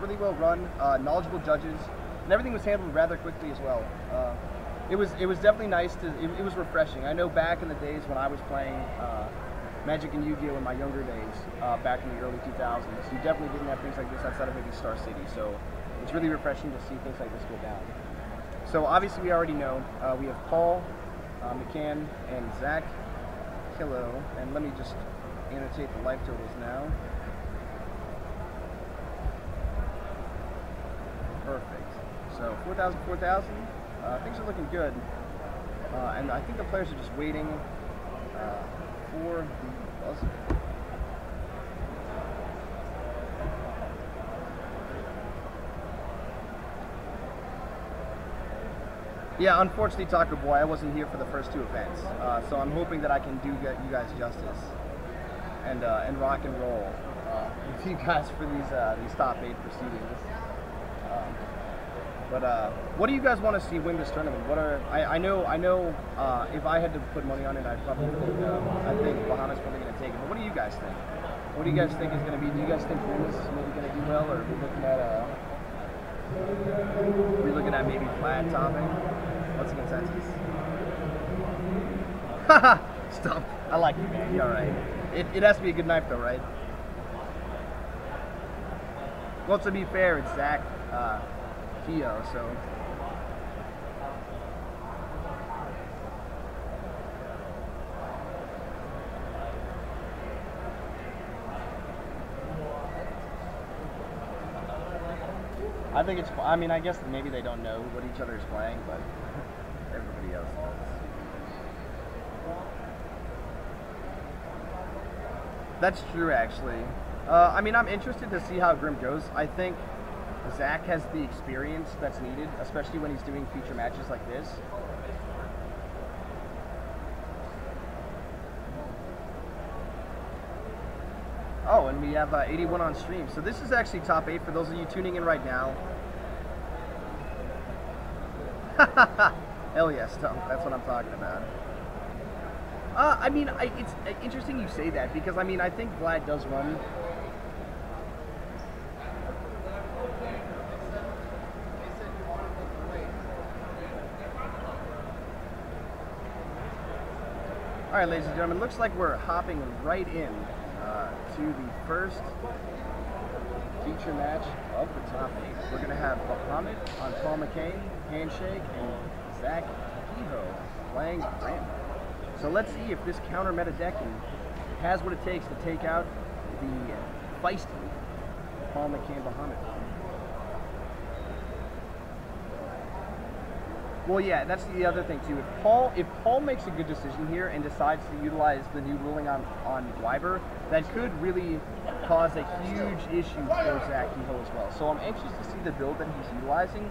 really well run, knowledgeable judges, and everything was handled rather quickly as well. It was definitely nice to. It was refreshing. I know back in the days when I was playing Magic and Yu-Gi-Oh in my younger days, back in the early 2000s, you definitely didn't have things like this outside of maybe Star City. So it's really refreshing to see things like this go down. So obviously we already know we have Paul, McCann, and Zach Killo, and let me just annotate the life totals now. Perfect. So 4,000, 4,000. Things are looking good, and I think the players are just waiting for the buzzer. Yeah, unfortunately, Taco Boy, I wasn't here for the first two events, so I'm hoping that I can do you guys justice and rock and roll with you guys for these top 8 proceedings. But what do you guys want to see win this tournament? What are I know if I had to put money on it, I'd probably think Bahamut's probably going to take it. But what do you guys think? What do you guys think is going to be? Do you guys think Grim is maybe going to do well, or are we looking at maybe flat topping? What's the consensus? Haha, stump. I like you, man. You're all right. It has to be a good knife, though, right? Well, to be fair, it's Zach. So I think it's, I mean, I guess maybe they don't know what each other is playing, but everybody else does. That's true, actually. I mean, I'm interested to see how Grim goes. I think Zach has the experience that's needed, especially when he's doing feature matches like this. Oh, and we have 81 on stream. So this is actually top 8 for those of you tuning in right now. Hell yes, Stump. That's what I'm talking about. I mean, it's interesting you say that, because I mean, I think Vlad does run. All right, ladies and gentlemen, looks like we're hopping right in to the first feature match of the top 8. We're going to have Bahamut on Paul McCain, Handshake, and Zach Kehoe playing Grim. So let's see if this counter meta decking has what it takes to take out the feisty Paul McCain Bahamut. Well, yeah, that's the other thing too. If Paul makes a good decision here and decides to utilize the new ruling on Wyber, that could really cause a huge issue for Zach Kehoe as well. So I'm anxious to see the build that he's utilizing,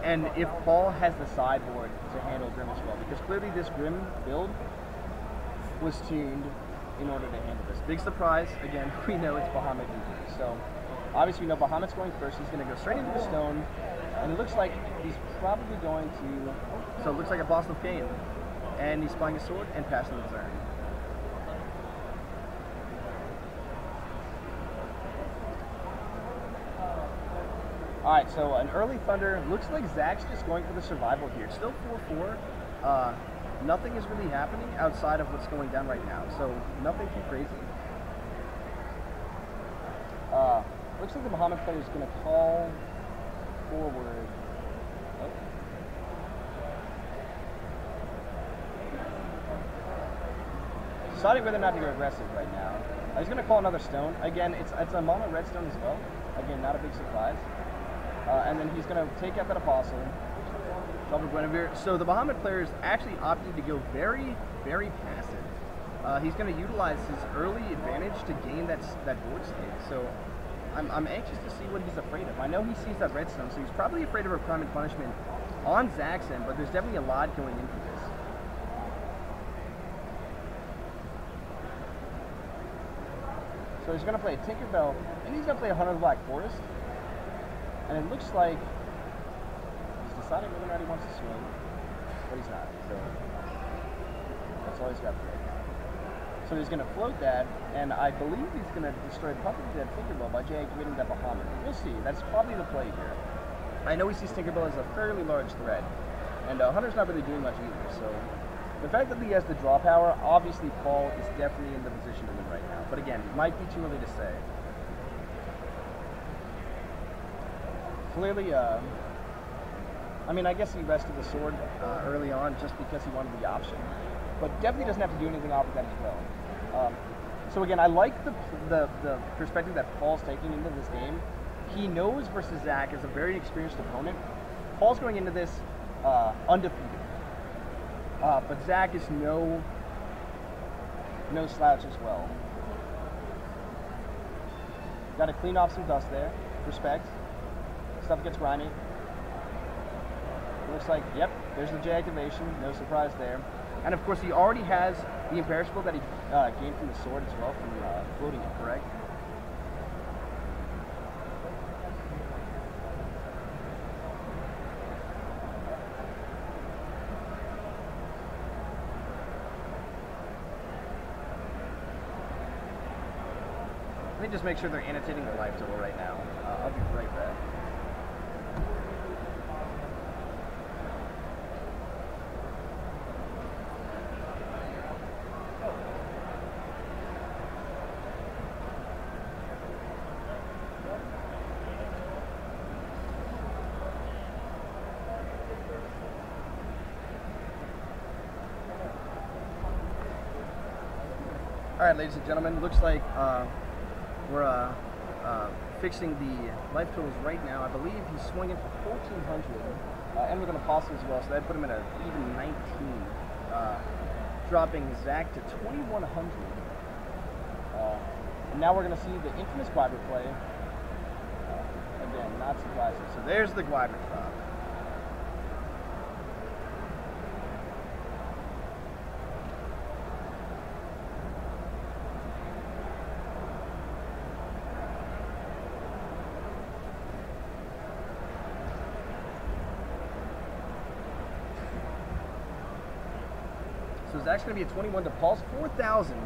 and if Paul has the sideboard to handle Grim as well, because clearly this Grim build was tuned in order to handle this. Big surprise, again, we know it's Bahamut. So obviously we know Bahamut's going first. He's going to go straight into the stone. And it looks like he's probably going to, so it looks like a Boston Kane. And he's playing a sword and passing the turn. Alright, so an early Thunder. Looks like Zach's just going for the survival here. Still 4-4. Nothing is really happening outside of what's going down right now. So nothing too crazy. Looks like the Bahamut player is going to call forward. Oh. Deciding whether or not to go aggressive right now. He's going to call another stone. Again, it's a mono red stone as well. Again, not a big surprise. And then he's going to take out that Apostle. Double Guinevere. So the Bahamut player is actually opting to go very, very passive. He's going to utilize his early advantage to gain that board state. So I'm anxious to see what he's afraid of. I know he sees that redstone, so he's probably afraid of a crime and punishment on Zach's end, but there's definitely a lot going into this. So he's going to play a Tinkerbell, and he's going to play a Hunter of the Black Forest. And it looks like he's deciding whether or not he wants to swing, but he's not. So that's all he's got to do. So he's going to float that, and I believe he's going to destroy probably that Tinkerbell by deactivating that Bahamut. We'll see. That's probably the play here. I know he sees Tinkerbell as a fairly large threat, and Hunter's not really doing much either, so the fact that he has the draw power, obviously Paul is definitely in the position to win right now. But again, it might be too early to say. Clearly, I mean, I guess he rested the sword early on just because he wanted the option, but definitely doesn't have to do anything off of that as well. So again, I like the perspective that Paul's taking into this game. He knows versus Zach is a very experienced opponent. Paul's going into this undefeated, but Zach is no slouch as well. Got to clean off some dust there. Respect. Stuff gets grimy. Looks like, yep, there's the J activation. No surprise there. And of course, he already has the imperishable that he gained from the sword as well, from floating it, correct? Let me just make sure they're annotating the life total right now. I'll be right back. All right, ladies and gentlemen, looks like we're fixing the life totals right now. I believe he's swinging for 1,400, and we're going to pause him as well, so that put him at an even 19, dropping Zach to 2,100. And now we're going to see the infamous Gwyber play. Again, not surprising. So there's the Gwyber drop. So Zach's going to be at 21 to Paul's 4,000.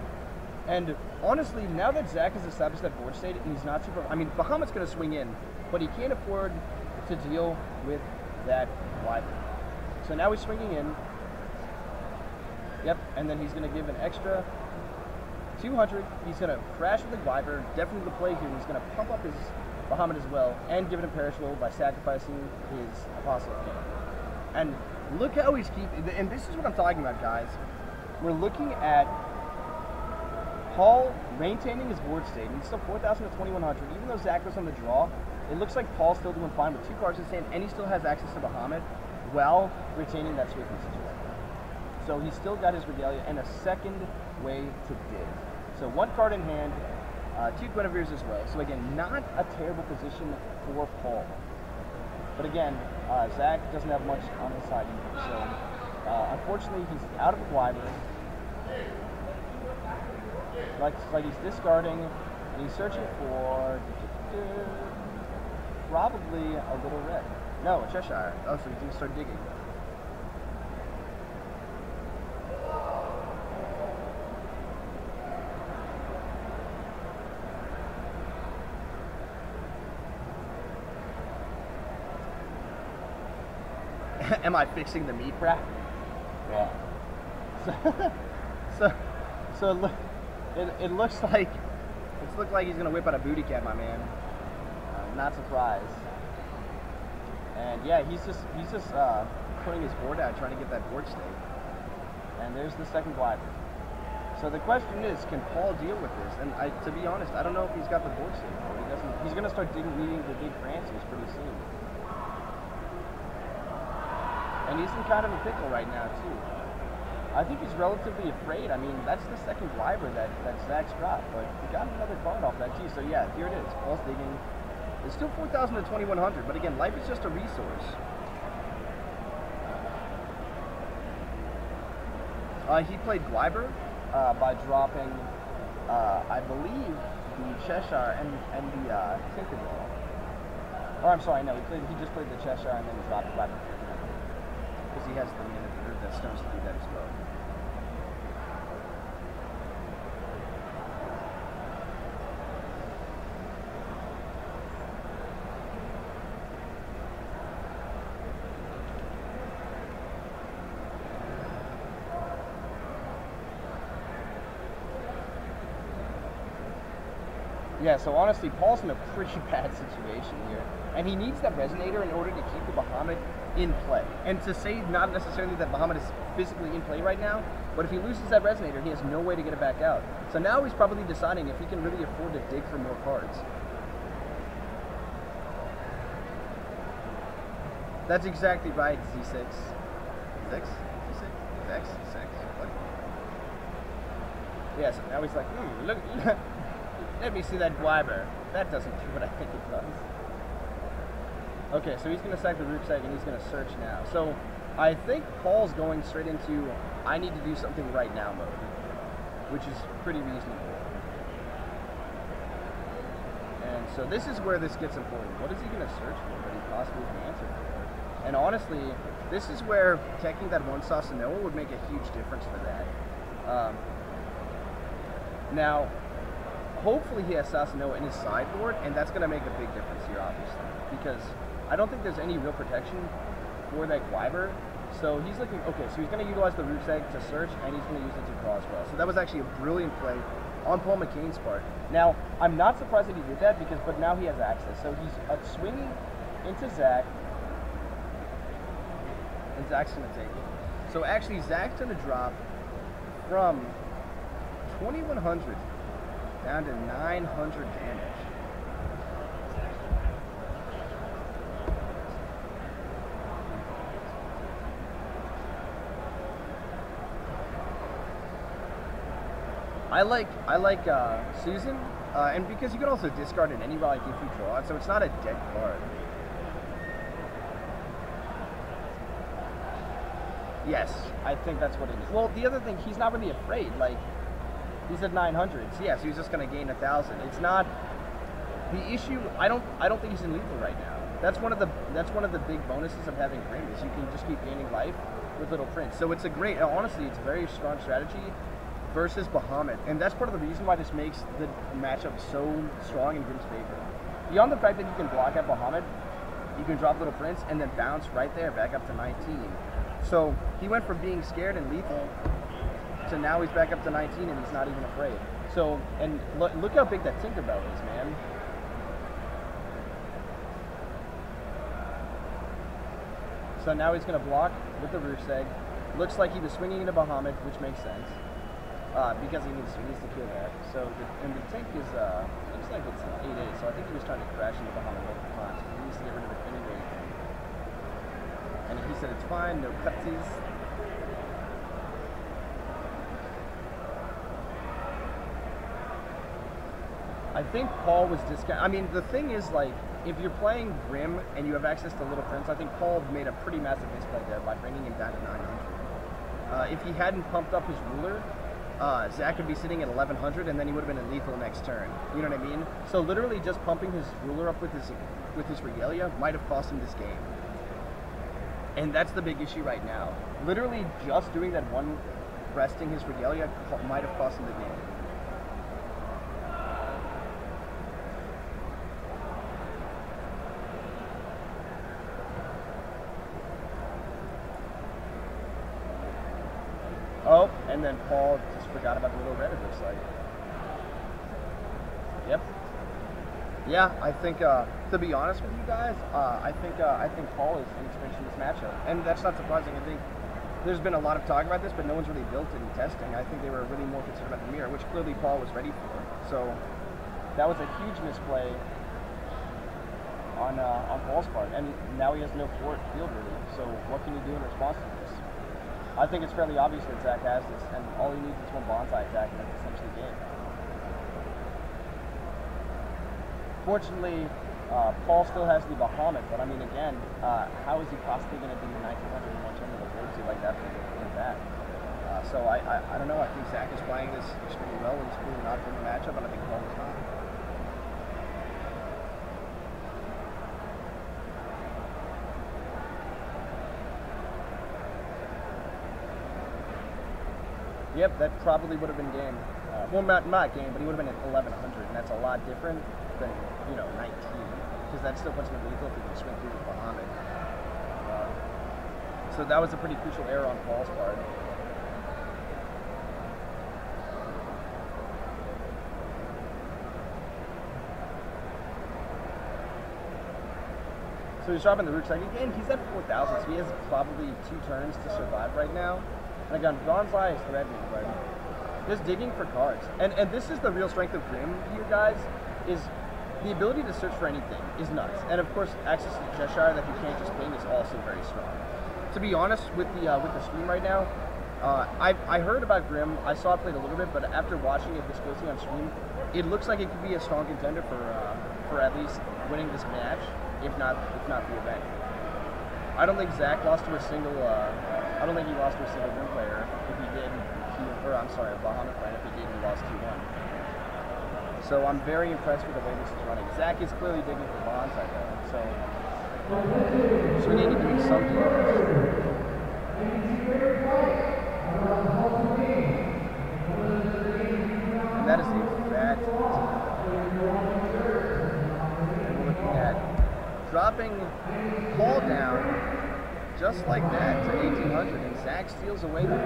And honestly, now that Zach has established that board state and he's not super... I mean, Bahamut's going to swing in, but he can't afford to deal with that Gwyber. So now he's swinging in. Yep, and then he's going to give an extra 200. He's going to crash with the Gwyber. Definitely the play here. He's going to pump up his Bahamut as well and give it imperishable by sacrificing his Apostle of Pain. And look how he's keeping... And this is what I'm talking about, guys. We're looking at Paul maintaining his board state. He's still 4,000 to 2,100. Even though Zach was on the draw, it looks like Paul's still doing fine with 2 cards in his hand, and he still has access to Bahamut while retaining that swiftness as well. So he's still got his Regalia and a second way to dig. So 1 card in hand, 2 Guinevere's as well. So again, not a terrible position for Paul. But again, Zach doesn't have much on his side either. So unfortunately, he's out of the Gwyber. Like he's discarding, and he's searching for probably a little red. No, a Cheshire. Oh, so he's going to start digging. Am I fixing the meat rack? Yeah. So it looks like he's gonna whip out a booty cat, my man. Not surprised. And yeah, he's just putting his board out, trying to get that board state. And there's the second Gwyber. So the question is, can Paul deal with this? And to be honest, I don't know if he's got the board state. He doesn't. He's gonna start needing to dig Francis pretty soon. And he's in kind of a pickle right now, too. I think he's relatively afraid. I mean, that's the second Gwyber that Zach's dropped, but he got another card off that, too. So, yeah, here it is. Paul's digging. It's still 4,000 to 2,100, but again, life is just a resource. He played Gwyber by dropping, I believe, the Cheshire and the Tinkerbell. Or, I'm sorry, no, he just played the Cheshire and then he dropped the Gwyber. Because he has the stones to do that as well. Yeah, so honestly, Paul's in a pretty bad situation here. And he needs that Resonator in order to keep the Bahamut in play. And to say not necessarily that Bahamut is physically in play right now, but if he loses that Resonator, he has no way to get it back out. So now he's probably deciding if he can really afford to dig for more cards. That's exactly right, Z6. Z6? Z6? X? Z6? What? Yeah, so now he's like, look, let me see that Wyber. That doesn't do what I think it does. Okay, so he's going to sack the Ruksack and he's going to search now. So I think Paul's going straight into I need to do something right now mode, which is pretty reasonable. And so this is where this gets important. What is he going to search for that he possibly can answer for? And honestly, this is where taking that one Sasanoa would make a huge difference for that. Now, hopefully he has Sasanoa in his sideboard, and that's going to make a big difference here, obviously, because I don't think there's any real protection for that Wyber. So he's looking, okay, so he's going to utilize the Roots Egg to search, and he's going to use it to draw as well. So that was actually a brilliant play on Paul McCain's part. Now, I'm not surprised that he did that, but now he has access. So he's swinging into Zach, and Zach's going to take it. So actually, Zach's going to drop from 2,100 down to 900 damage. I like Susan, and because you can also discard it any relic if you draw it, so it's not a dead card. Yes, I think that's what it is. Well, the other thing, he's not really afraid. Like, he's at 900. So yeah, so he's just going to gain 1,000. It's not the issue. I don't think he's in lethal right now. That's one of the big bonuses of having Grim is you can just keep gaining life with Little Prince. So it's a great, honestly, it's a very strong strategy versus Bahamut, and that's part of the reason why this makes the matchup so strong in Grim's favor. Beyond the fact that you can block at Bahamut, you can drop Little Prince and then bounce right there back up to 19. So he went from being scared and lethal to now he's back up to 19 and he's not even afraid. So, and look how big that Tinkerbell is, man. So now he's going to block with the Roost Egg. Looks like he was swinging into Bahamut, which makes sense. Because he needs to kill that. So, and the tank is, looks like it's 8-8, so I think he was trying to crash into Bahamut multiple times. He needs to get rid of it anyway. And he said it's fine, no cutsies. I think Paul was I mean, the thing is, like, if you're playing Grim and you have access to Little Prince, I think Paul made a pretty massive misplay there by bringing him down to 900. If he hadn't pumped up his ruler, Zach would be sitting at 1100 and then he would have been in lethal next turn. You know what I mean? So literally just pumping his ruler up with his Regalia might have cost him this game. And that's the big issue right now. Literally just doing that one, resting his Regalia might have cost him the game. Oh, and then Paul just forgot about the little red, it looks like. Yep. Yeah, I think, to be honest with you guys, I think Paul is inexperienced in this matchup. And that's not surprising. I think there's been a lot of talk about this, but no one's really built any testing. I think they were really more concerned about the mirror, which clearly Paul was ready for. So that was a huge misplay on Paul's part. And now he has no field really. So what can he do in response to this? I think it's fairly obvious that Zach has this, and all he needs is one bonsai attack, and that's essentially game. Fortunately, Paul still has the Bahamut, but I mean, again, how is he possibly going to do 1900 in one turn with a Board like that with that? So I don't know. I think Zach is playing this extremely well, and he's really not in the matchup, but I think Paul is not. Yep, that probably would have been game. Well, not game, but he would have been at 1100, and that's a lot different than, 19, because that still puts him in lethal if he can swing through with Bahamut. So that was a pretty crucial error on Paul's part. So he's dropping the rucksack again. He's at 4,000, so he has probably 2 turns to survive right now. And again, Bonsai is threatening, but just digging for cards. And this is the real strength of Grim here, guys, is the ability to search for anything is nuts. And of course, access to Cheshire that you can't just ping is also very strong. To be honest, with the stream right now, I heard about Grim. I saw it played a little bit, but after watching it this closely on stream, it looks like it could be a strong contender for at least winning this match, if not the event. I don't think Zach lost to a single. I don't think he lost to a single Grim player. If he did, I'm sorry, a Bahamut player. If he did, he lost 2-1. So I'm very impressed with the way this is running. Zach is clearly digging for Bonsai though. So we need to do something. And that is the exact. And we're looking at dropping Paul down just like that to 1,800, and Zach steals away the lead.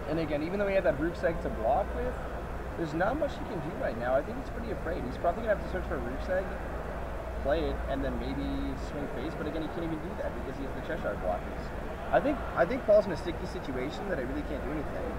And again, even though he had that rucksack to block with, there's not much he can do right now. I think he's pretty afraid. He's probably going to have to search for a rucksack, play it, and then maybe swing face, but again, he can't even do that because he has the Cheshire blockers. I think Paul's in a sticky situation that I really can't do anything.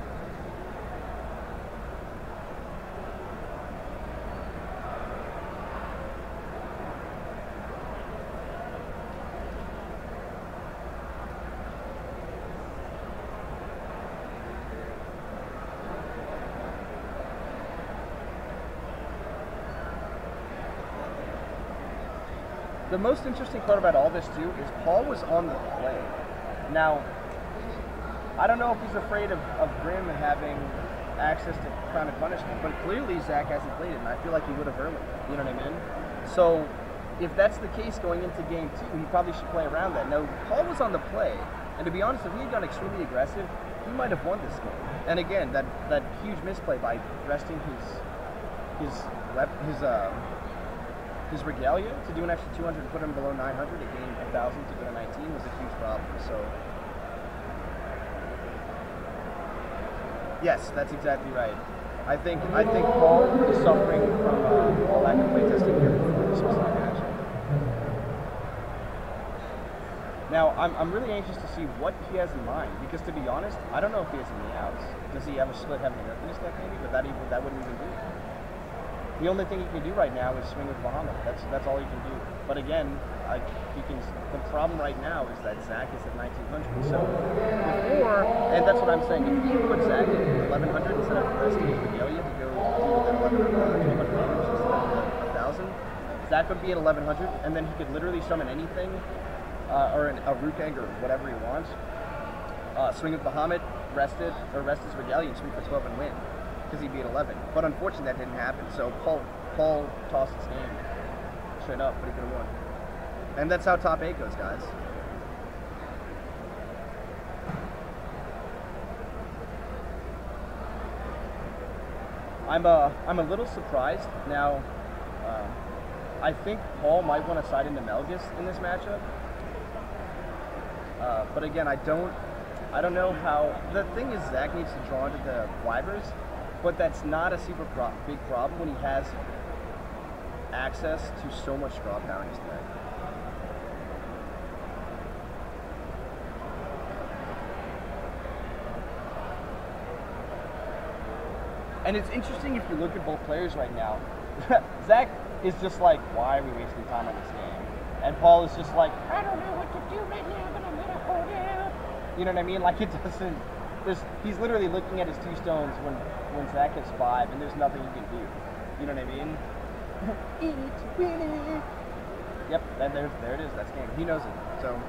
The most interesting part about all this too is Paul was on the play. Now, I don't know if he's afraid of Grim having access to Crown and Punishment, but clearly Zach hasn't played it, and I feel like he would have early. You know what I mean? So, if that's the case going into game 2, he probably should play around that. Now, Paul was on the play, and to be honest, if he had gone extremely aggressive, he might have won this game. And again, that huge misplay by resting his regalia to do an extra 200 and put him below 900 to gain 1,000 to go to 19 was a huge problem. So, yes, that's exactly right. I think Paul is suffering from a lack of playtesting here before this was like action. Now, I'm really anxious to see what he has in mind, because to be honest, I don't know if he has any outs. Does he have a split heaven and earthiness deck maybe? But that wouldn't even do. The only thing he can do right now is swing with Bahamut. That's all he can do. But again, the problem right now is that Zach is at 1,900. So before, and that's what I'm saying, if you put Zach at 1,100 instead of resting his regalia to go do that 1,200 damage instead of 1,000, Zach would be at 1,100, and then he could literally summon anything, or a Rukeg or whatever he wants. Swing with Bahamut, rest his regalia, and swing for 12 and win, because he'd be at 11. But unfortunately, that didn't happen. So Paul tossed his game straight up, but he could have won. And that's how top 8 goes, guys. I'm a little surprised now. I think Paul might want to side into Melgus in this matchup. But again, I don't know how. The thing is, Zach needs to draw into the Wyvers, but that's not a super big problem when he has access to so much draw power in his deck. And it's interesting if you look at both players right now. Zach is just like, why are we wasting time on this game? And Paul is just like, I don't know what to do right now, but I'm gonna hold out. You know what I mean? Like, it doesn't. He's literally looking at his 2 stones when Zach has 5, and there's nothing he can do. You know what I mean? It's winning. Yep, and there it is. That's game. He knows it. So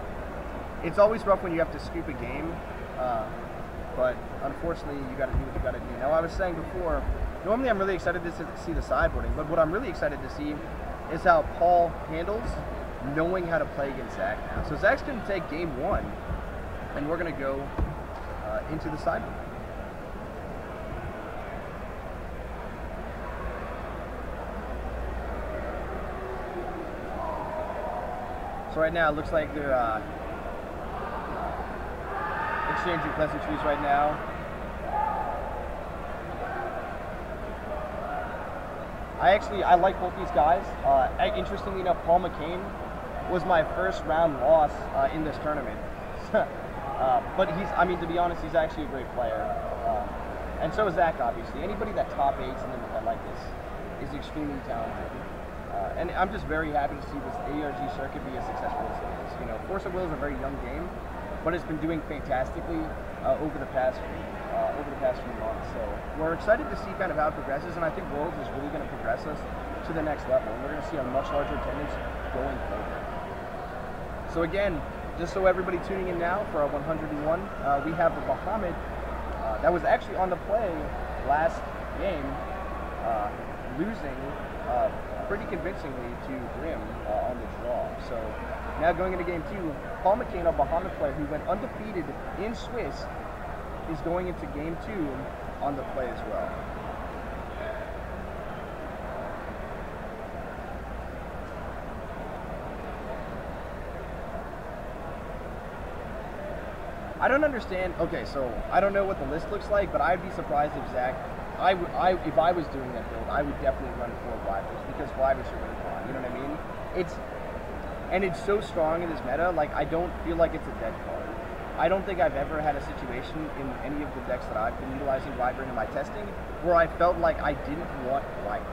it's always rough when you have to scoop a game. But unfortunately, you got to do what you got to do. Now, I was saying before, normally I'm really excited to see the sideboarding, but what I'm really excited to see is how Paul handles knowing how to play against Zach now. So Zach's going to take game 1, and we're going to go into the sideboard. So right now, it looks like they're exchanging pleasantries right now. I like both these guys. Interestingly enough, Paul McCain was my first round loss in this tournament. But I mean, to be honest, he's actually a great player. And so is Zach, obviously. Anybody that top 8s in the like this is extremely talented. And I'm just very happy to see this ARG circuit be as successful as it is. You know, Force of Will is a very young game, but it's been doing fantastically over the past few months. So we're excited to see kind of how it progresses, and I think Worlds is really going to progress us to the next level, and we're going to see a much larger attendance going forward. So again, just so everybody tuning in now for our 101, we have the Bahamut that was actually on the play last game, losing pretty convincingly to Grim on the draw. So now going into game 2, Paul McCain, a Bahamut player who went undefeated in Swiss, is going into game 2 on the play as well. I don't understand. Okay, so I don't know what the list looks like, but I'd be surprised if Zach, if I was doing that build, I would definitely run 4 Wyvers, because Wyvers are really fun. You know what I mean? It's so strong in this meta. Like, I don't feel like it's a dead card. I don't think I've ever had a situation in any of the decks that I've been utilizing Wyvern in my testing where I felt like I didn't want Wyvern.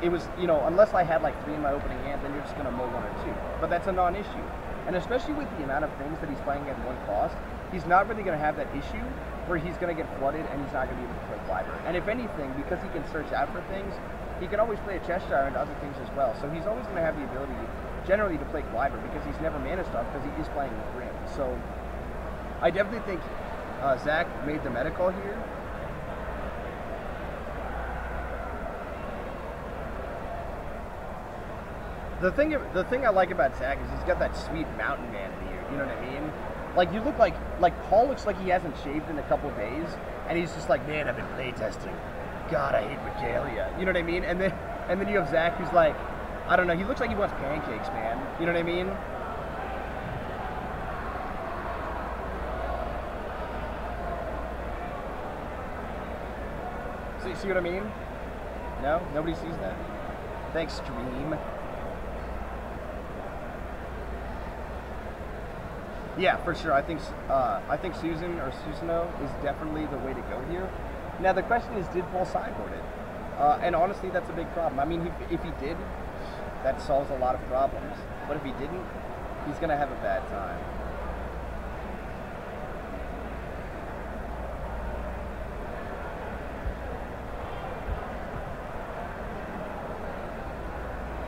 It was, you know, unless I had like 3 in my opening hand, then you're just gonna mow 1 or 2. But that's a non-issue. And especially with the amount of things that he's playing at 1 cost, he's not really going to have that issue where he's going to get flooded and he's not going to be able to play Wyvern. And if anything, because he can search out for things, he can always play a Cheshire and other things as well. So he's always going to have the ability, generally, to play Wyvern because he's never mana stuff because he is playing with Grim. So I definitely think Zach made the meta call here. The thing I like about Zach is he's got that sweet mountain man beard. You know what I mean? Like, you look like Paul looks like he hasn't shaved in a couple of days, and he's just like, man, I've been playtesting. God, I hate regalia. You know what I mean? And then you have Zach, who's like, I don't know, he looks like he wants pancakes, man. You know what I mean? See what I mean? No? Nobody sees that? Thanks, stream. Yeah, for sure. I think Susan or Susano is definitely the way to go here. Now the question is, did Paul sideboard it? And honestly, that's a big problem. I mean, if he did, that solves a lot of problems. But if he didn't, he's gonna have a bad time.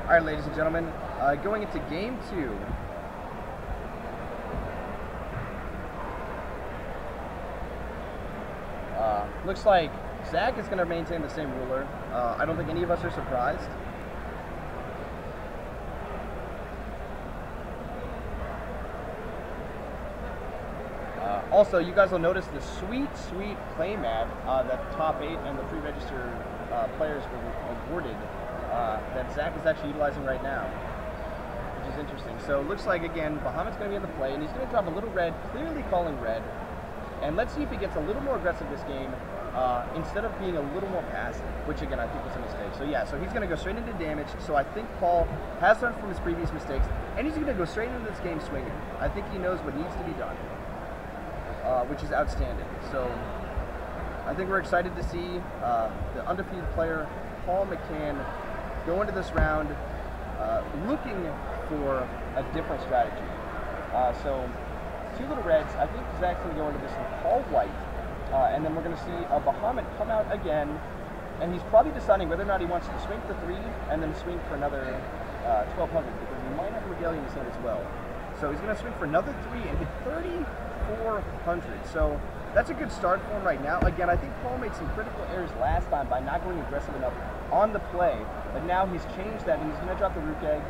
All right, ladies and gentlemen, going into game 2. Looks like Zach is going to maintain the same ruler. I don't think any of us are surprised. Also, you guys will notice the sweet play map that top 8 and the pre-registered players were awarded that Zach is actually utilizing right now, which is interesting. So it looks like, again, Bahamut's going to be in the play, and he's going to drop a little red, clearly calling red. And let's see if he gets a little more aggressive this game instead of being a little more passive, which again I think was a mistake. So yeah, so he's going to go straight into damage. So I think Paul has learned from his previous mistakes, and he's going to go straight into this game swinging. I think he knows what needs to be done, which is outstanding. So I think we're excited to see the undefeated player Paul McCann go into this round looking for a different strategy. So 2 little reds. I think Zach's going to go into this with all white, and then we're going to see a Bahamut come out again, and he's probably deciding whether or not he wants to swing for 3 and then swing for another 1200, because he might have Regalia in his hand as well. So he's going to swing for another 3 and hit 3,400. So that's a good start for him right now. Again, I think Paul made some critical errors last time by not going aggressive enough on the play, but now he's changed that, and he's going to drop the Rook Egg,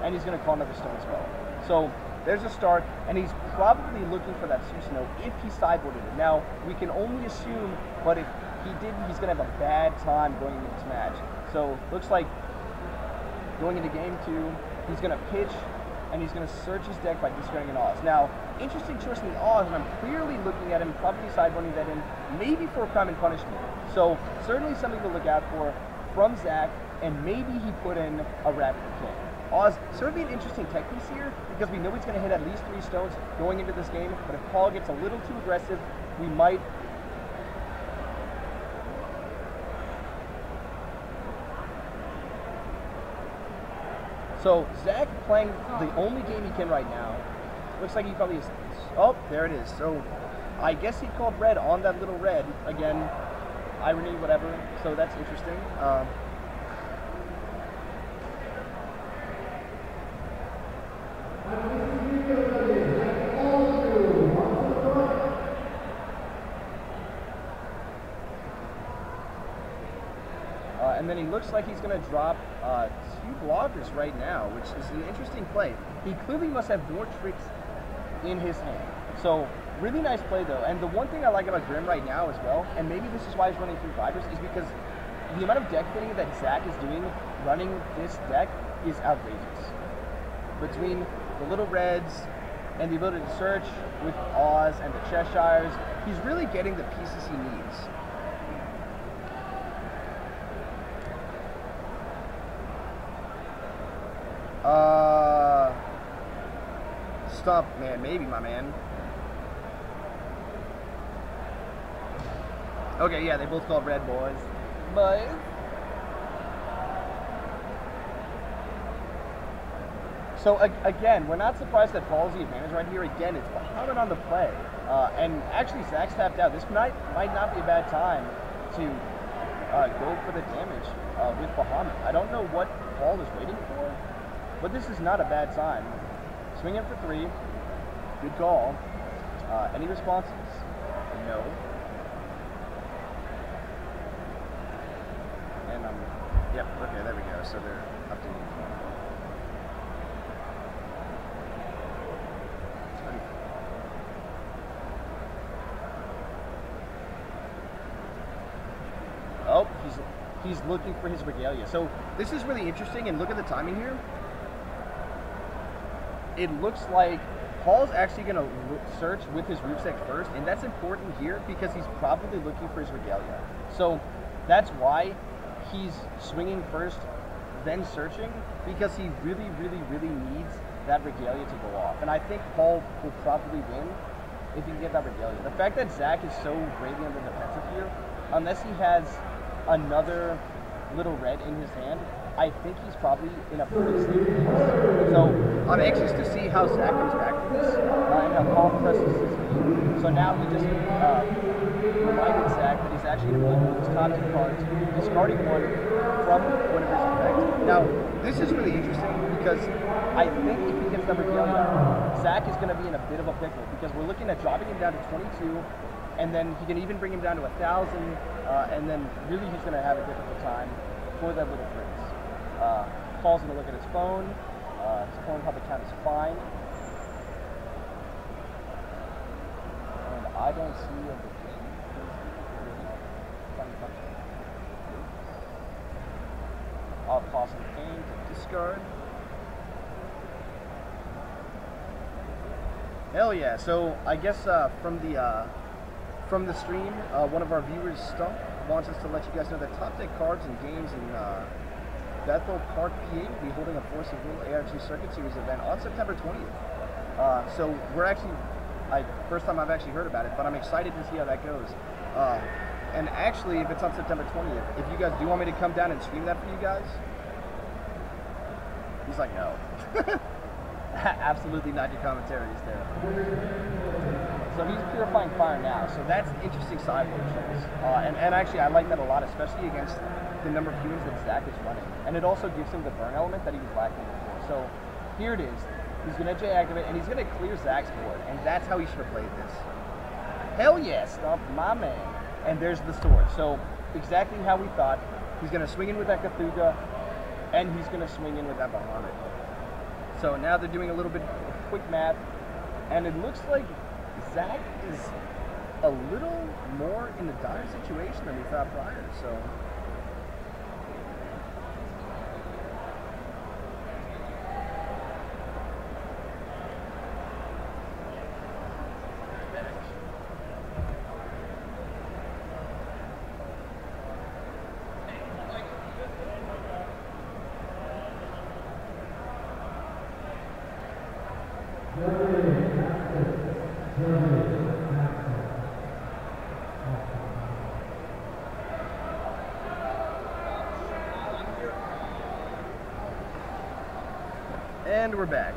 and he's going to call another stone as well. So there's a start, and he's probably looking for that Susano if he sideboarded it. Now, we can only assume, but if he didn't, he's going to have a bad time going into this match. So, looks like going into game 2, he's going to pitch and he's going to search his deck by discarding an Oz. Now, interesting choice in the Oz, and I'm clearly looking at him, probably sideboarding that in, maybe for a crime and punishment. So, certainly something to look out for from Zach, and maybe he put in a Raptor King. Oz, certainly an interesting tech piece here, because we know he's going to hit at least 3 stones going into this game, but if Paul gets a little too aggressive, we might... So, Zach playing the only game he can right now. Looks like he probably is... Oh, there it is. So, I guess he called red on that little red. Again, irony, whatever. So, that's interesting. And then he looks like he's going to drop 2 blockers right now, which is an interesting play. He clearly must have more tricks in his hand. So, really nice play though. And the one thing I like about Grim right now as well, and maybe this is why he's running 3 fibers, is because the amount of deck fitting that Zach is doing running this deck is outrageous. Between the little reds and the ability to search with Oz and the Cheshires, he's really getting the pieces he needs. Stop, man. Maybe, my man. Okay, yeah, they both called red, boys. But... So, again, we're not surprised that Paul's the advantage right here. Again, it's Bahamut on the play. And actually, Zach's tapped out. This might not be a bad time to go for the damage with Bahamut. I don't know what Paul is waiting for, but this is not a bad time. Swing in for 3. Good call. Any responses? No. And yep, okay, there we go. So they're updating. Oh, he's looking for his regalia. So this is really interesting, and look at the timing here. It looks like Paul's actually going to search with his root deck first, and that's important here because he's probably looking for his regalia. So that's why he's swinging first, then searching, because he really, really, really needs that regalia to go off. And I think Paul will probably win if he can get that regalia. The fact that Zach is so greatly on the defensive here, unless he has another little red in his hand, I think he's probably in a pretty safe place. So I'm anxious to see how Zach comes back from this and how Paul presses his lead. So now he just reminded Zach that he's actually going to move his top 2 cards, discarding 1 from one of his effects. Now, this is really interesting because I think if he gets the regalia, Zach is going to be in a bit of a pickle because we're looking at dropping him down to 22, and then he can even bring him down to 1,000, and then really he's going to have a difficult time for that little prince. Paul's going to look at his phone. His phone probably count as fine. And I don't see a game. I'll toss the game to discard. Hell yeah. So I guess from the stream, one of our viewers, Stump, wants us to let you guys know that top deck cards and games in Bethel Park, PA will be holding a Force of Will ARG Circuit Series event on September 20th. So we're actually, first time I've actually heard about it, but I'm excited to see how that goes. And actually, if it's on September 20th, if you guys do want me to come down and stream that for you guys, he's like, no. Absolutely not, your commentary is there. So he's purifying fire now, so that's an interesting sideboard choice. And actually, I like that a lot, especially against the number of humans that Zach is running. And it also gives him the burn element that he was lacking before. So here it is. He's going to J-activate, and he's going to clear Zach's board, and that's how he should have played this. Hell yeah, Stump, my man. And there's the sword. So exactly how we thought. He's going to swing in with that Cthulhu, and he's going to swing in with that Bahamut. So now they're doing a little bit of quick math, and it looks like Zach is a little more in a dire situation than we thought prior. So And we're back.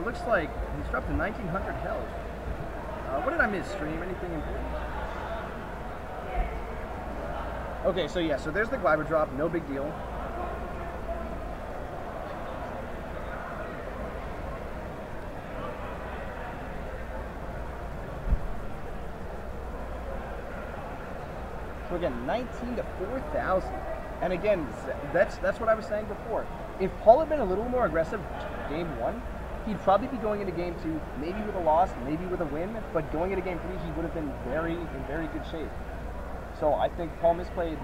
Looks like he's dropped to 1900 health. What did I miss, stream? Anything important? Okay, so yeah, so there's the Glider drop, no big deal. So again, 19 to 4,000. And again, that's what I was saying before. If Paul had been a little more aggressive game 1, he'd probably be going into game 2, maybe with a loss, maybe with a win, but going into game 3, he would have been in very good shape. So I think Paul misplayed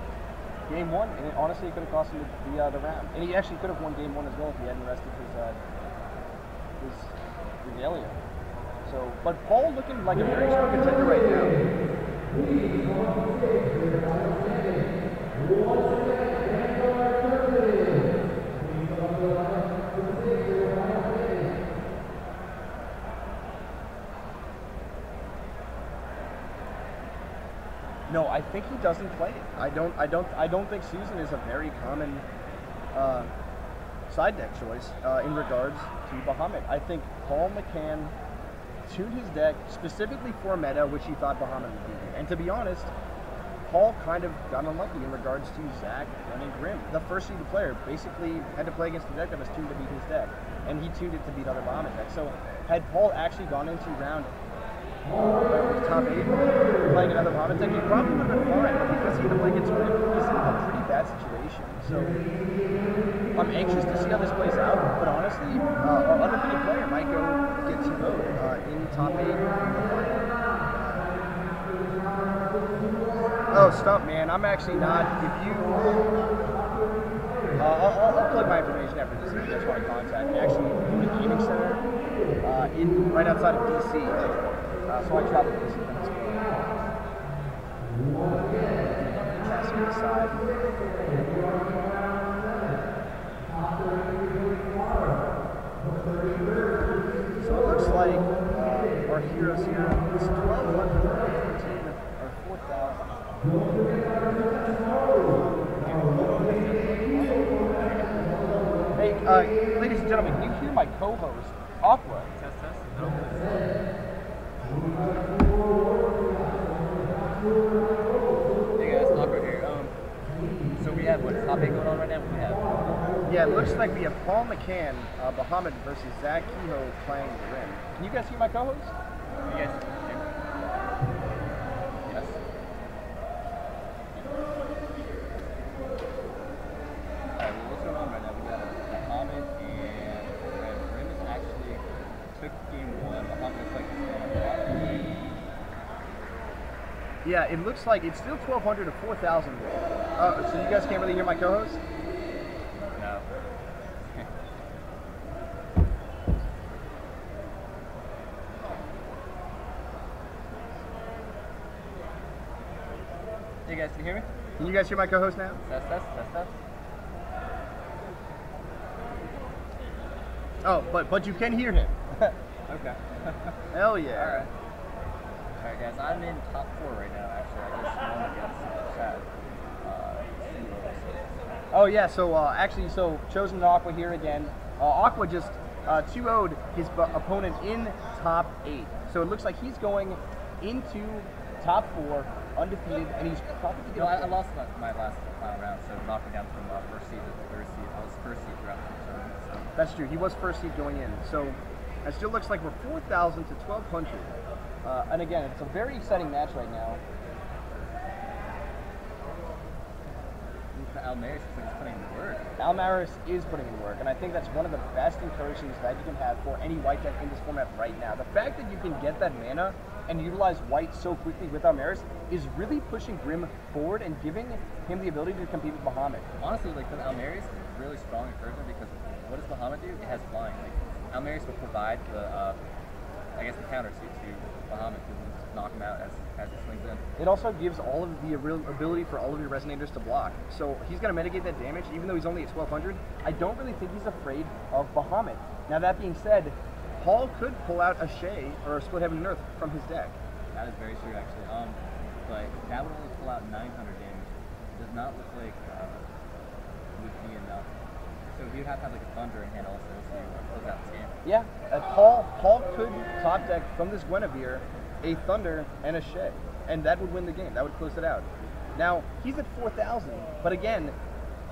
game 1, and honestly, it could have cost him the round. And he actually could have won game 1 as well if he hadn't rested his regalia. So, but Paul looking like a very strong contender right now. No, I think he doesn't play it. I don't think Susan is a very common side deck choice in regards to Bahamut. I think Paul McCann tuned his deck specifically for meta, which he thought Bahamut would be. And to be honest, Paul kind of got unlucky in regards to Zach running Grim. The first seeded player basically had to play against the deck that was tuned to beat his deck, and he tuned it to beat other Bahamut decks. So had Paul actually gone into round top 8 playing another Bahamut deck, he probably would have been fine, but because he had to play against Grim, he's in a pretty bad situation. So I'm anxious to see how this plays out, but honestly, our undefeated player might go get 2-0 in top 8. Oh, stop, man. I'm actually not. If you... I'll plug my information after this if you guys want to contact me. Actually, in the gaming center right outside of DC. So I travel to DC from this point. Passing the side. So it looks like our heroes here, it's 1,214 or 4,000. Hey, ladies and gentlemen, can you hear my co-host, Aqua? Test. Hey guys, Aqua here. So we have what top 8 going on right now? We have. Yeah, it looks like we have Paul McCann, Bahamut versus Zach Kehoe playing Grim. Can you guys hear my co-host? You guys hear? Yes. Alright, well, what's going on right now? We got Bahamut and Grim is actually took game 1. Bahamut looks like he's going on. Yeah, it looks like it's still 1,200 to 4,000. So you guys can't really hear my co-host? No. Hey guys, can you hear me? Can you guys hear my co-host now? Test. Oh, but you can hear him. Okay. Hell yeah. Alright guys, I'm in top 4 right now actually. I just won against Chad. Oh yeah, so actually, so Chosen Aqua here again. Aqua just 2-0'd his opponent in top 8. So it looks like he's going into top 4 undefeated, and he's probably going to... I lost my last round, so knocked me down from first seed to third seed. I was first seed throughout the tournament. So. That's true. He was first seed going in. So it still looks like we're 4,000 to 1,200. And again, it's a very exciting match right now. Almaris is putting in the work. Almaris is putting in work, and I think that's one of the best encouragements that you can have for any white deck in this format right now. The fact that you can get that mana and utilize white so quickly with Almaris is really pushing Grim forward and giving him the ability to compete with Bahamut. Honestly, like the Almaris is really strong encouragement because what does Bahamut do? It has flying. Like Almaris will provide the, I guess, the counter to Bahamut to knock him out as he swings in. It also gives all of the ability for all of your Resonators to block. So he's going to mitigate that damage, even though he's only at 1,200. I don't really think he's afraid of Bahamut. Now that being said, Paul could pull out a Shay or a Split Heaven and Earth from his deck. That is very true, actually. But that would only pull out 900 damage. It does not look like it would be enough So he would have to have like a Thunder in hand also to close out this game. Yeah, Paul could top deck from this Guinevere a Thunder and a Shay, and that would win the game. That would close it out. Now, he's at 4,000, but again,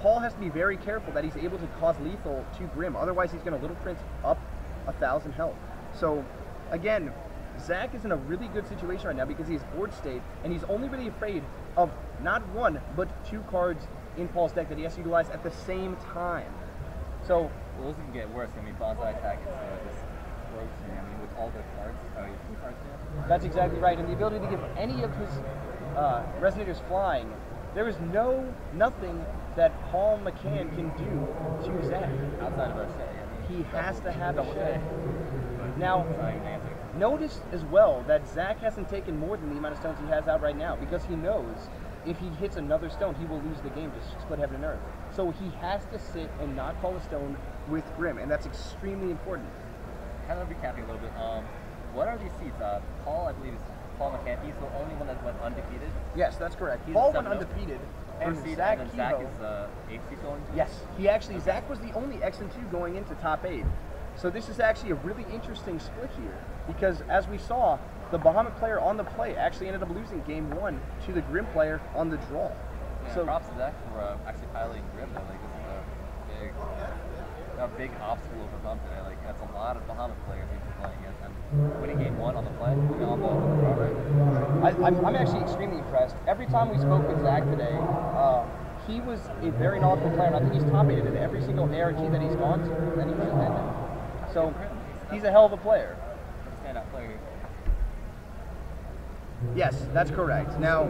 Paul has to be very careful that he's able to cause lethal to Grim. Otherwise, he's going to Little Prince up 1,000 health. So, again, Zach is in a really good situation right now because he's board state, and he's only really afraid of not one, but 2 cards in Paul's deck that he has to utilize at the same time. So, well, this can get worse. I mean, Bonsai attack is just grossing. I mean, with all the cards. Oh, you have 2 cards here? That's exactly right. And the ability to give any of his Resonators flying, there is nothing that Paul McCann can do to Zach. Outside of our Shay. I mean, He has to have a Shay. But Now, it's not even an answer. notice as well that Zach hasn't taken more than the amount of stones he has out right now because he knows if he hits another stone, he will lose the game to split heaven and earth. So he has to sit and not call a stone with Grim, and that's extremely important. Kind of recapping a little bit. What are these seats? Paul, I believe, is Paul McCann. He's the only one that went undefeated. Yes, that's correct. He's Paul a went 7-0. undefeated, and First seed, Zach, and then Zach Kehoe- is 8 seed going. Yes, he actually, Zach was the only X and 2 going into top 8. So this is actually a really interesting split here because as we saw, the Bahamut player on the play actually ended up losing game 1 to the Grim player on the draw. Yeah, So props to Zach for actually piloting Grim though. Like this is a big obstacle to overcome today. Like that's a lot of Bahamut players he's playing against. And winning game 1 on the play, on the draw, right? I'm actually extremely impressed. Every time we spoke with Zach today, he was a very knowledgeable player, and I think he's top 8 in every single ARG that he's gone to, that he's attended. So he's a hell of a player. Standout player. Yes, that's correct. Now,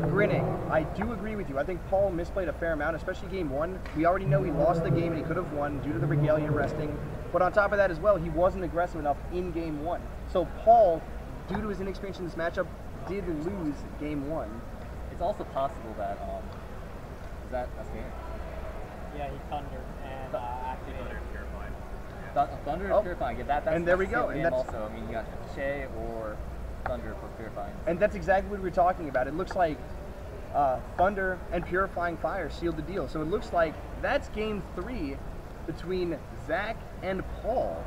Grinning, I do agree with you. I think Paul misplayed a fair amount, especially game 1. We already know he lost the game and he could have won due to the Regalia resting. But on top of that as well, he wasn't aggressive enough in game 1. So Paul, due to his inexperience in this matchup, did lose game 1. It's also possible that that's me. Yeah, he thundered and activated. Thunder is Oh. purifying. Yeah, that's And there we that's go, the and game that's- also. I mean, you got Shay or Thunder for purifying. And that's exactly what we were talking about. It looks like Thunder and Purifying Fire sealed the deal. So it looks like that's game 3 between Zach and Paul.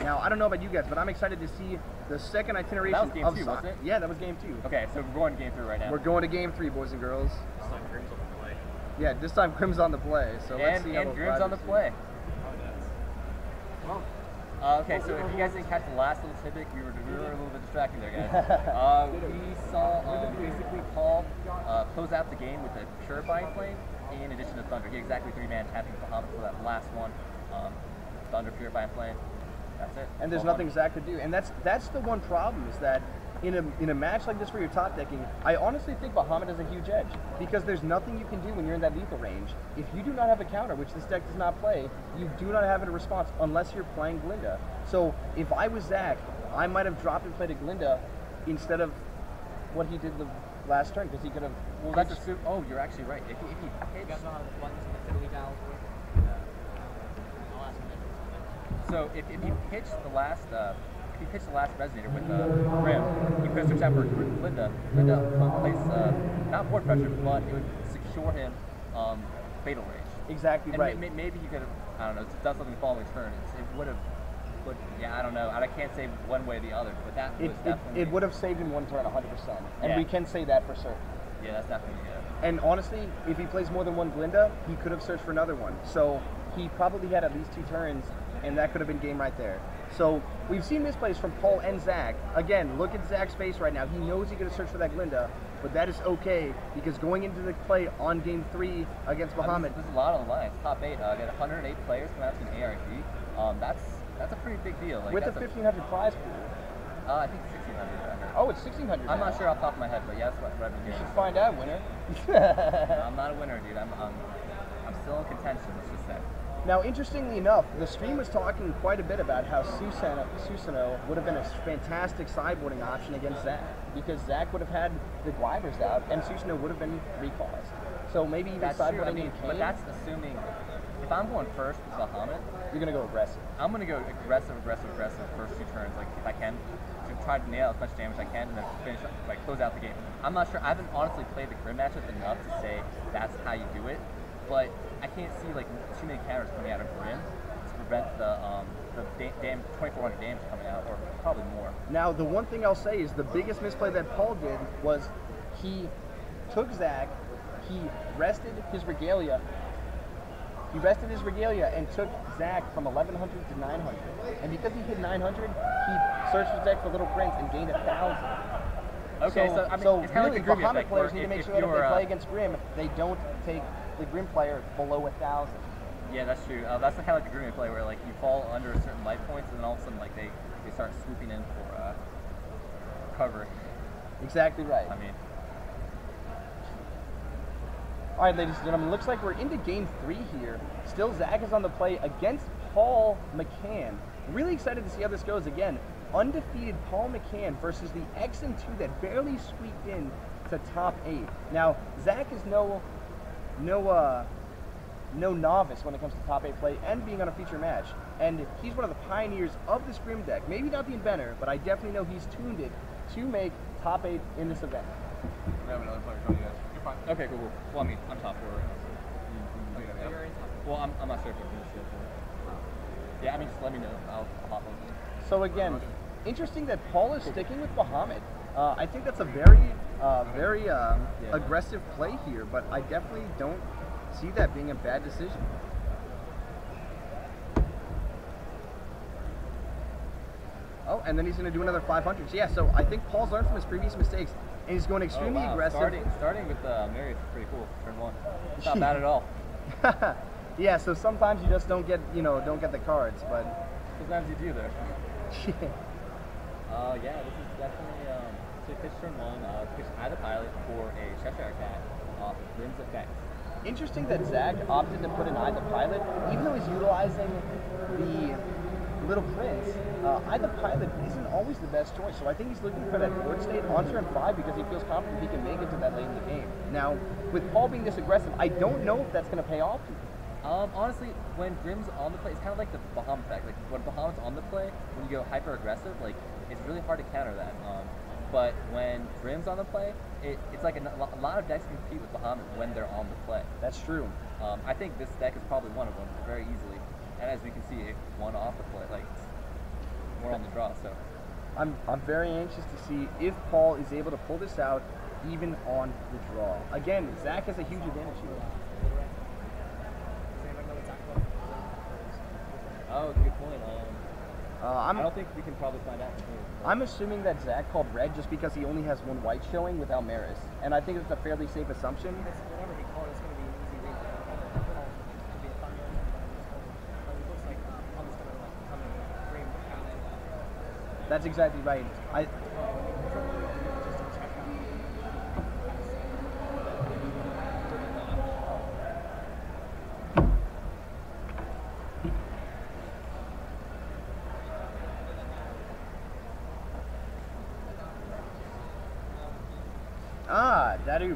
Now, I don't know about you guys, but I'm excited to see the second itineration That was game of 2, wasn't it? Yeah, that was game 2. Okay, so we're going to game 3 right now. We're going to game 3, boys and girls. Yeah, this time Grim's on the play. So let's see how and those Grim's on the vibes- play. Okay, so if you guys didn't catch the last little tidbit, we were a little bit distracted there, guys. We saw basically Paul close out the game with a Purifying Flame in addition to Thunder. He had exactly 3-man tapping Bahamut for that last one. Thunder, Purifying Flame. That's it. And there's Well nothing Zach could do. And that's the one problem is that in a match like this where you're top decking, I honestly think Bahamut has a huge edge because there's nothing you can do when you're in that lethal range. If you do not have a counter, which this deck does not play, you do not have a response unless you're playing Glinda. So if I was Zach, I might have dropped and played a Glinda instead of what he did the last turn because he could have. Well, that's assume. Oh, you're actually right. If he You hits, guys know how the ones in the fiddly dials work? I'll ask him later. so if he pitched the last resonator with Grim, he could have switched out for Glinda. Glinda would place not board pressure, but it would secure him fatal range. Exactly And right. maybe he could have, I don't know, done something the following turn. It would have, but yeah, I don't know. I can't say one way or the other, but that was definitely. It would have saved in one turn 100%. And Yeah. we can say that for certain. Yeah, that's definitely And honestly, if he plays more than one Glinda, he could have searched for another one. So he probably had at least 2 turns, and that could have been game right there. So we've seen misplays from Paul and Zach. Again, look at Zach's face right now. He knows he could have searched for that Glinda, but that is okay because going into the play on game 3 against Bahamut, There's a lot on the line. It's top 8. I got 108 players coming out to an ARG. That's a pretty big deal. Like, with a that's 1,500 prize pool. I think it's 1,600. I heard. Oh, it's 1,600 I'm now. not sure off the top of my head, but yeah, that's what I've been You doing. should find out, winner. I'm not a winner, dude. I'm still in contention. Let's just say. Now, interestingly enough, the stream was talking quite a bit about how Susanoo would have been a fantastic sideboarding option against Zach because Zach would have had the Guivers out and Susanoo would have been recalled. So maybe even That's true. sideboarding I mean, in but Kane, that's assuming if I'm going first with Bahamut, you're going to go aggressive. I'm gonna go aggressive first 2 turns, like if I can, to try to nail as much damage as I can, and then finish, like close out the game. I'm not sure. I haven't honestly played the Grim matchup enough to say that's how you do it. but I can't see like too many counters coming out of Grim to prevent the 2400 damage coming out, or probably more. Now, the one thing I'll say is the biggest misplay that Paul did was he took Zach, he rested his Regalia. He rested his Regalia and took Zach from 1100 to 900. And because he hit 900, he searched his deck for Little Prince and gained 1,000. Okay, so I mean, it's kind of really, like the Grim Bahamut effect, players where need to make if sure that if they you're, play against Grim, they don't take the Grim player below 1,000. Yeah, that's true. That's kind of like the Grim play, where like you fall under certain life points, and then all of a sudden like they start swooping in for cover. Exactly right. I mean. All right, ladies and gentlemen, looks like we're into game 3 here. Still, Zach is on the play against Paul McCann. Really excited to see how this goes. Again, undefeated Paul McCann versus the X and 2 that barely squeaked in to top 8. Now, Zach is no novice when it comes to top 8 play and being on a feature match. And he's one of the pioneers of this Grim deck. Maybe not the inventor, but I definitely know he's tuned it to make top 8 in this event. We have another player joining us. You're fine. Okay, cool. Well, I mean, I'm top 4 right now. So. You're in top 4. Well, I'm not sure if we're finished yet. Yeah, I mean, just let me know. I'll hop over. So again, interesting that Paul is sticking with Bahamut. I think that's a very aggressive play here, but I definitely don't see that being a bad decision. Oh, and then he's going to do another 500s. Yeah, so I think Paul's learned from his previous mistakes, and he's going extremely aggressive. Starting with Marius is pretty cool. Turn 1. It's not bad at all. Yeah, so sometimes you just don't get the cards, but sometimes you do though. Yeah. Yeah, this is definitely so pitch turn 1. Pitch Eye the Pilot for a Cheshire Cat off Grim's effect. Interesting that Zach opted to put an Eye the Pilot, even though he's utilizing the Little Prince. Eye the Pilot isn't always the best choice, so I think he's looking for that board state on turn 5 because he feels confident he can make it to that late in the game. Now, with Paul being this aggressive, I don't know if that's going to pay off to him. Honestly, when Grim's on the play, it's kind of like the Bahamut effect. Like when Bahamut's on the play, when you go hyper aggressive, like it's really hard to counter that. But when Grim's on the play, it's like a lot of decks compete with Bahamut when they're on the play. That's true. I think this deck is probably one of them very easily. And as we can see, it won off the play. Like we're on the draw, so. I'm very anxious to see if Paul is able to pull this out even on the draw. Again, Zach has a huge advantage here. Oh, good point. I don't think we can probably find out. I'm assuming that Zach called red just because he only has one white showing without Maris, and I think it's a fairly safe assumption. Whatever he called, it's going to be an easy read. It's going to be a thunder, but it looks like Paul's going to come in Green and That's exactly right.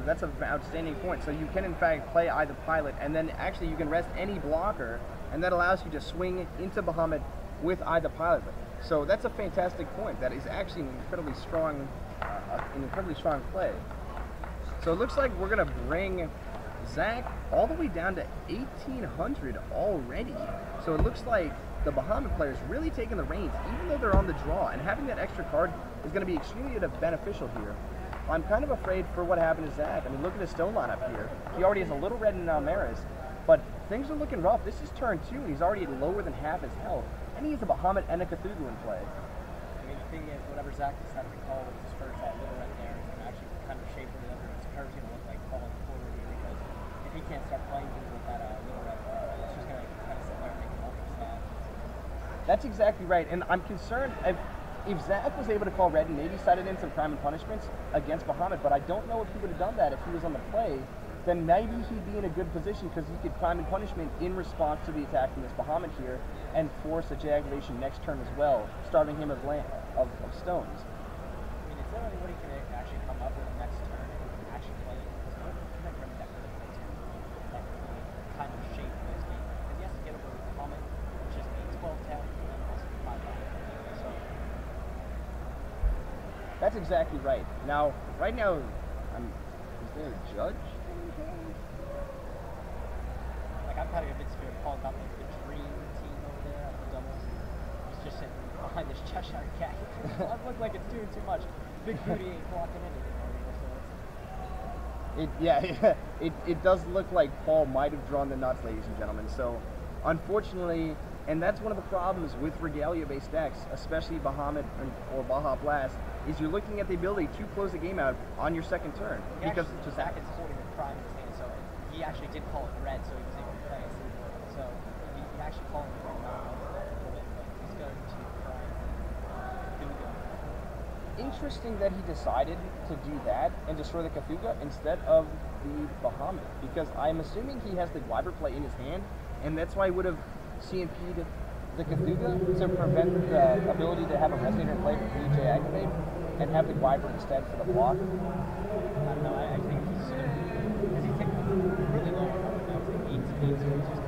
That's an outstanding point. So you can in fact play Eye the Pilot, and then actually you can rest any blocker, and that allows you to swing into Bahamut with Eye the Pilot. So that's a fantastic point. That is actually an incredibly strong play. So it looks like we're gonna bring Zach all the way down to 1800 already. So it looks like the Bahamut players really taking the reins, even though they're on the draw, and having that extra card is going to be extremely beneficial here. I'm kind of afraid for what happened to Zach. I mean, look at his stone lineup here. He already has a little red in Maris, but things are looking rough. This is turn 2, and he's already at lower than half his health, and he has a Bahamut and a Cthulhu in play. I mean, the thing is, whatever Zach decided to call with his first, that little red there, is going to actually kind of shape what his card's going to look like falling forward here, because if he can't start playing things with that little red, it's just going to kind of sit there and make him ultra sad. That's exactly right, and I'm concerned if Zach was able to call red and maybe sided in some crime and punishments against Bahamut, but I don't know if he would have done that if he was on the play, then maybe he'd be in a good position because he could crime and punishment in response to the attack from this Bahamut here and force a J-activation next turn as well, starving him of stones. I mean, is there anybody can actually come up with the next turn and actually play it? Because what kind of Grim deck really plays here that really kind of shape this game? Because he has to get over with Bahamut, which is a 12 tap, and then also 5 5. So. That's exactly right. Now, right now, is there a judge? I'm kind of convinced if Paul got like the dream team over there at the doubles, he's just sitting behind this Cheshire cat. It looks like it's doing too much. Big booty ain't blocking anything over here, so It does look like Paul might have drawn the nuts, ladies and gentlemen. So, unfortunately, and that's one of the problems with Regalia-based decks, especially Bahamut or Baja Blast, is you're looking at the ability to close the game out on your second turn. Because Zach is holding the prime in his hand, so he actually did call it red, so he was able to play it. So he actually called it red now. He's going to prime Cthulhu. Interesting that he decided to do that and destroy the Cthulhu instead of the Bahamut, because I'm assuming he has the Gwyber play in his hand, and that's why he would have CMP'd the Cthulhu to prevent the ability to have a Resonator in play for PJ activate and have the Gwyber instead for the block. I don't know, I think he's because he's taking really low on it now. It's like 8 speed, so he's just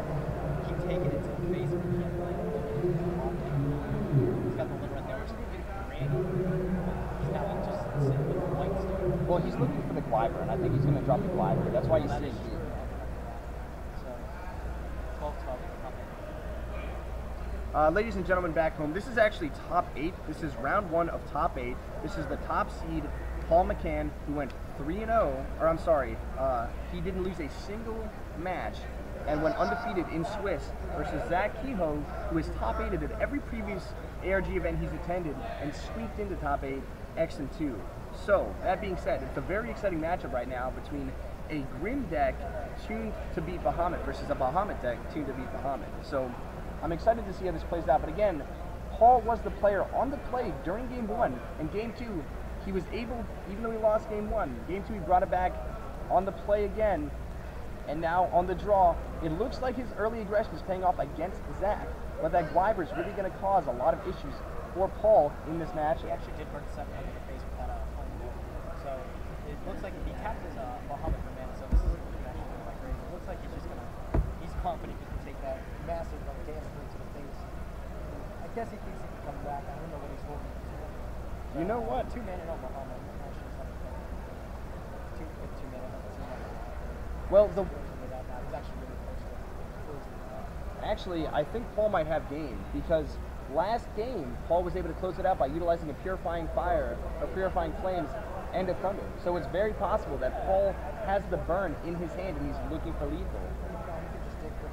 keep taking it to the face of the can't play. He's got the lid right there, which is a bit granny. He's now just sitting with the white stick. Well, he's looking for the Gwyber, and I think he's going to drop the Gwyber. That's why you see him. So 12-12. Ladies and gentlemen back home, this is actually top 8. This is round 1 of top 8. This is the top seed, Paul McCann, who went 3-0, or I'm sorry, he didn't lose a single match and went undefeated in Swiss versus Zach Kehoe, who is top 8 at every previous ARG event he's attended and squeaked into top 8, X and 2. So, that being said, it's a very exciting matchup right now between a Grim deck tuned to beat Bahamut versus a Bahamut deck tuned to beat Bahamut. So, I'm excited to see how this plays out, but again, Paul was the player on the play during Game 1, and Game 2, he was able, even though he lost Game 1, Game 2 he brought it back on the play again, and now on the draw, it looks like his early aggression is paying off against Zach, but that Gwyber is really going to cause a lot of issues for Paul in this match. He actually did burn 7 under the face with that flame move, so it looks like he tapped his Bahamut for mana, so this is actually quite crazy. It looks like he's just going to, he's confident he can take that massive damage to the face. I guess he thinks he can come back. I don't know what he's holding. You know what? 2 mana on Bahamut. With 2 mana, that seems like a lot. Well, He's actually really close to closing it out. actually, I think Paul might have game, because last game, Paul was able to close it out by utilizing a Purifying Fire, or Purifying Flames, and a Thunder. So it's very possible that Paul has the burn in his hand and he's looking for lethal. He could just stick with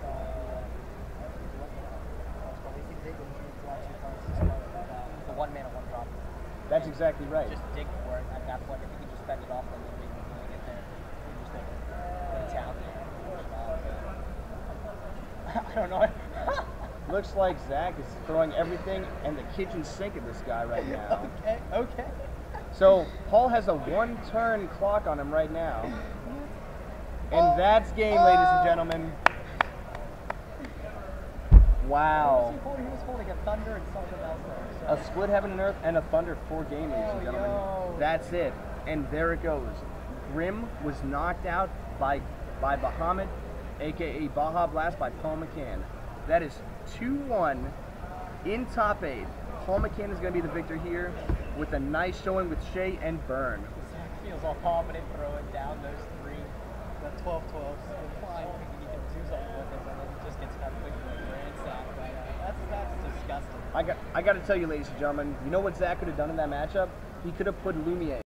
the 1 mana, 1 drop. That's exactly right. Just dig for it at that point. I think he just spend it off a little bit when you get there. You just like go to town and push it off. I don't know. Looks like Zach is throwing everything and the kitchen sink at this guy right now. Okay. So Paul has a 1-turn clock on him right now. And that's game, ladies and gentlemen. Wow. He was holding a Thunder and something else there. A Split Heaven and Earth and a Thunder 4 game, ladies and gentlemen. Yo. That's it. And there it goes. Grim was knocked out by Bahamut, aka Baja Blast, by Paul McCann. That is 2-1 in top 8. Paul McCann is going to be the victor here with a nice showing with Shea and Burn. Zach feels all confident throwing down those 3, the 12-12s, fine, thinking he can do something with it, and then it just gets kind of quick ransacked. That's disgusting. I got to tell you, ladies and gentlemen, you know what Zach could have done in that matchup? He could have put Lumiere